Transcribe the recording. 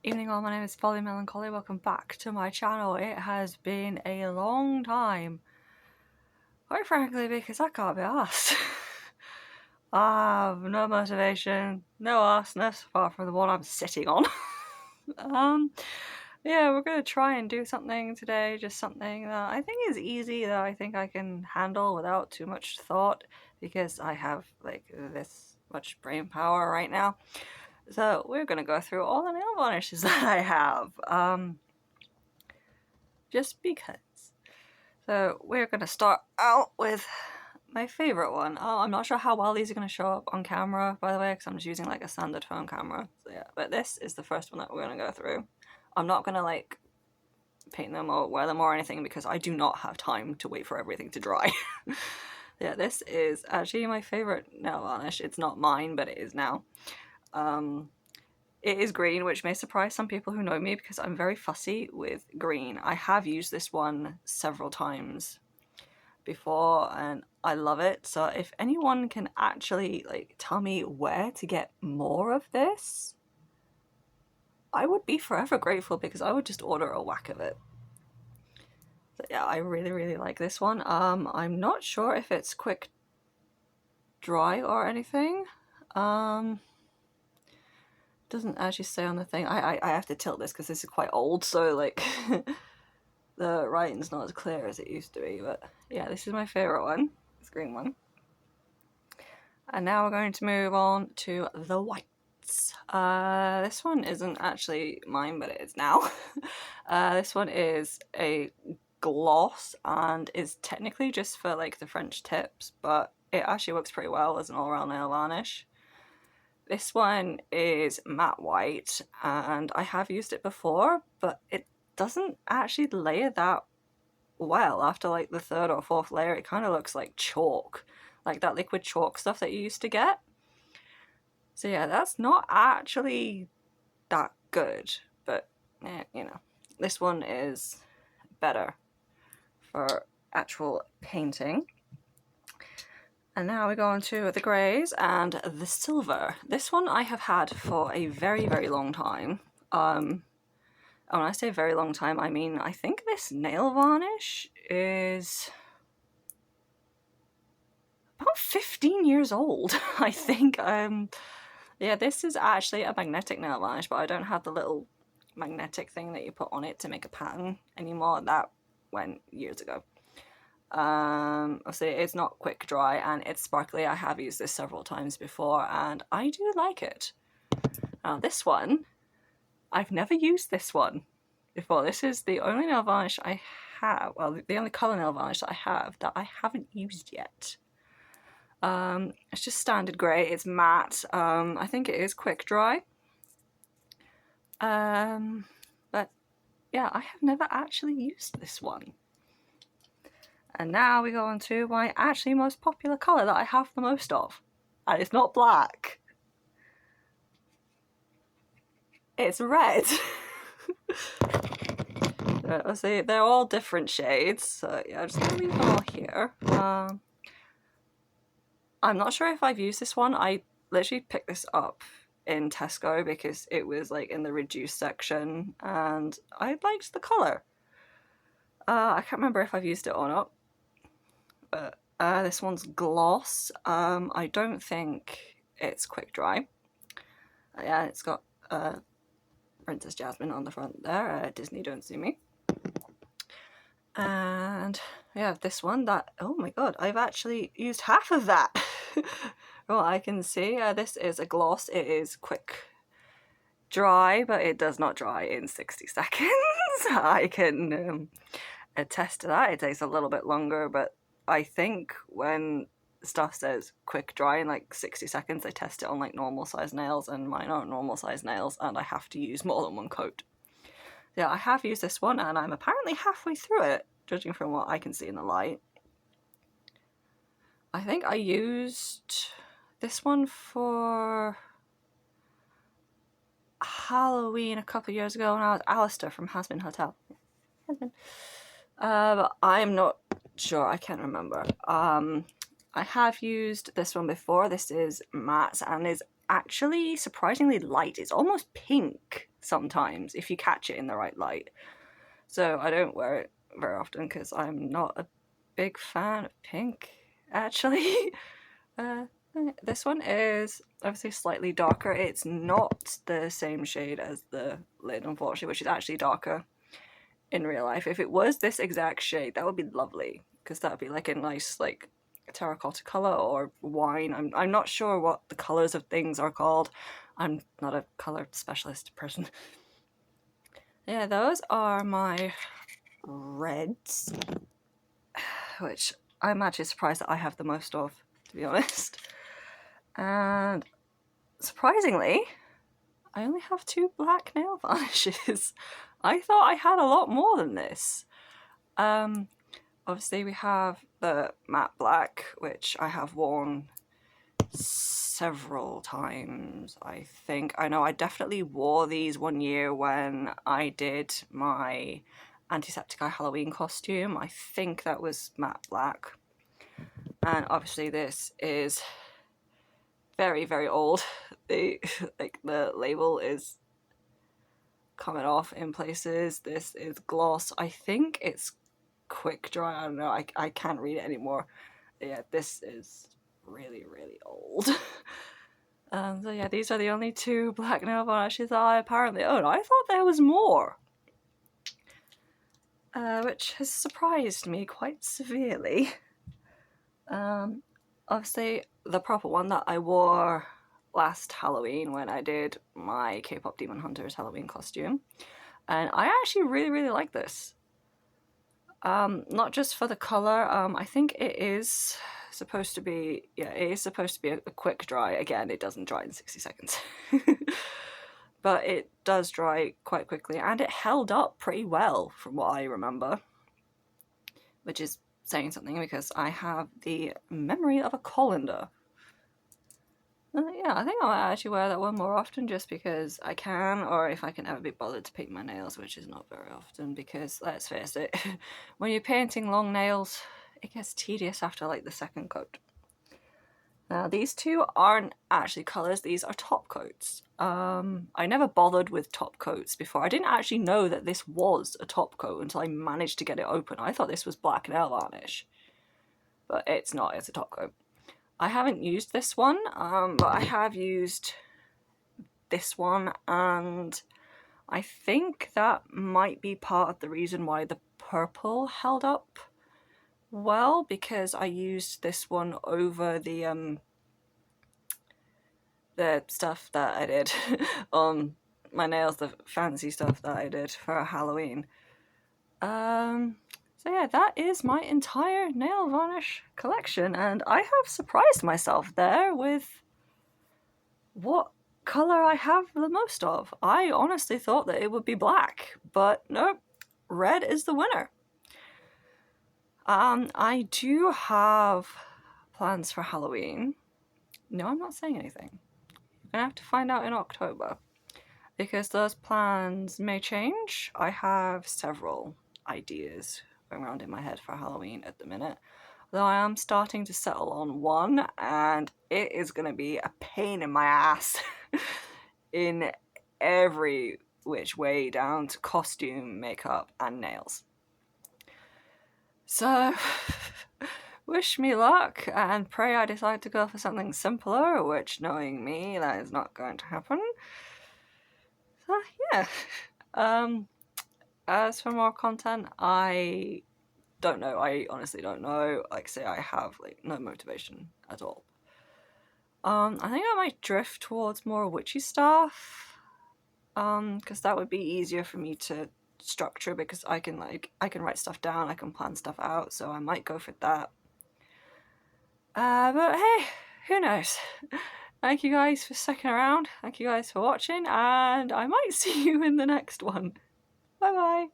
Evening all, my name is Folly Melancholy, welcome back to my channel. It has been a long time, quite frankly, because I can't be arsed. I have no motivation, no arseness, apart from the one I'm sitting on. Yeah, we're going to try and do something today, just something that I think is easy, that I think I can handle without too much thought, because I have like this much brain power right now. So we're going to go through all the nail varnishes that I have, just because. So we're going to start out with my favourite one. Oh, I'm not sure how well these are going to show up on camera, by the way, because I'm just using like a standard phone camera. So yeah, but this is the first one that we're going to go through. I'm not going to like paint them or wear them or anything because I do not have time to wait for everything to dry. Yeah, this is actually my favourite nail varnish. It's not mine, but it is now. It is green, which may surprise some people who know me because I'm very fussy with green. I have used this one several times before and I love it. So if anyone can actually like tell me where to get more of this, I would be forever grateful because I would just order a whack of it. So yeah, I really like this one. I'm not sure if it's quick dry or anything. Doesn't actually say on the thing. I have to tilt this because this is quite old, so like the writing's not as clear as it used to be. But yeah, this is my favourite one, this green one. And now we're going to move on to the whites. This one isn't actually mine, but it is now. This one is a gloss and is technically just for like the French tips, but it actually works pretty well as an all-round nail varnish. This one is matte white and I have used it before, but it doesn't actually layer that well. After like the third or fourth layer, it kind of looks like chalk, like that liquid chalk stuff that you used to get. So yeah, that's not actually that good, but you know, this one is better for actual painting. And now we go on to the greys and the silver. This one I have had for a very long time. And when I say very long time, I mean I think this nail varnish is about 15 years old, I think. Yeah, this is actually a magnetic nail varnish, but I don't have the little magnetic thing that you put on it to make a pattern anymore. That went years ago. Obviously it's not quick dry and it's sparkly. I have used this several times before and I do like it. Now this one, I've never used this one before. This is the only nail varnish I have, well, the only colour nail varnish that I haven't used yet. It's just standard grey, it's matte. I think it is quick dry. But yeah, I have never actually used this one. And now we go on to my actually most popular colour that I have the most of. And it's not black. It's red. Let's see, they're all different shades. So yeah, I'm just gonna leave them all here. I'm not sure if I've used this one. I literally picked this up in Tesco because it was like in the reduced section and I liked the colour. I can't remember if I've used it or not. But this one's gloss. I don't think it's quick dry. Yeah, it's got Princess Jasmine on the front there. Disney, don't sue me. And we have this one that, oh my god, I've actually used half of that. Well, I can see this is a gloss. It is quick dry, but it does not dry in 60 seconds. I can attest to that. It takes a little bit longer, but I think when stuff says quick dry in like 60 seconds, I test it on like normal size nails and mine aren't normal size nails and I have to use more than one coat. Yeah, I have used this one and I'm apparently halfway through it, judging from what I can see in the light. I think I used this one for Halloween a couple of years ago when I was Alistair from Hasbin Hotel. But I'm not sure, I can't remember. I have used this one before. This is matte and is actually surprisingly light. It's almost pink. sometimes if you catch it in the right light. So I don't wear it very often because I'm not a big fan of pink, actually. This one is obviously slightly darker. It's not the same shade as the lid, unfortunately, which is actually darker in real life. If it was this exact shade, that would be lovely, because that would be like a nice like terracotta color or wine. I'm not sure what the colors of things are called. I'm not a color specialist person. Yeah, those are my reds, which I'm actually surprised that I have the most of, to be honest. And surprisingly, I only have 2 black nail varnishes. I thought I had a lot more than this. Obviously we have the matte black, which I have worn several times, I think. I know I definitely wore these one year when I did my Antiseptic Eye Halloween costume. I think that was matte black. And obviously this is very, very old. The label is coming off in places. This is gloss. I think it's quick dry. I don't know. I can't read it anymore. Yeah, this is really, really old. So yeah, these are the only 2 black nail varnishes I apparently own. I thought there was more, which has surprised me quite severely. Obviously, the proper one that I wore last Halloween when I did my K-pop Demon Hunters Halloween costume, and I actually really, really like this. Not just for the color. I think it is supposed to be, yeah, it is supposed to be a quick dry. Again, it doesn't dry in 60 seconds. But it does dry quite quickly, and it held up pretty well from what I remember, which is saying something because I have the memory of a colander. Yeah, I think I might actually wear that one more often just because I can, or if I can ever be bothered to paint my nails, which is not very often, because let's face it, when you're painting long nails, it gets tedious after like the second coat. Now these 2 aren't actually colours, these are top coats. I never bothered with top coats before. I didn't actually know that this was a top coat until I managed to get it open. I thought this was black nail varnish, but it's not, it's a top coat. I haven't used this one, but I have used this one, and I think that might be part of the reason why the purple held up well, because I used this one over the stuff that I did on my nails, the fancy stuff that I did for Halloween. So yeah, that is my entire nail varnish collection, and I have surprised myself there with what color I have the most of. I honestly thought that it would be black, but nope, red is the winner. I do have plans for Halloween. No, I'm not saying anything. You're gonna have to find out in October, because those plans may change. I have several ideas going around in my head for Halloween at the minute, though I am starting to settle on one, and it is going to be a pain in my ass in every which way, down to costume, makeup, and nails. So wish me luck, and pray I decide to go for something simpler, which, knowing me, that is not going to happen. So yeah. As for more content, I don't know. I honestly don't know. Like I say, I have like no motivation at all. I think I might drift towards more witchy stuff, because that would be easier for me to structure, because I can write stuff down, I can plan stuff out, so I might go for that. But hey, who knows? Thank you guys for sticking around. Thank you guys for watching, and I might see you in the next one. Bye bye.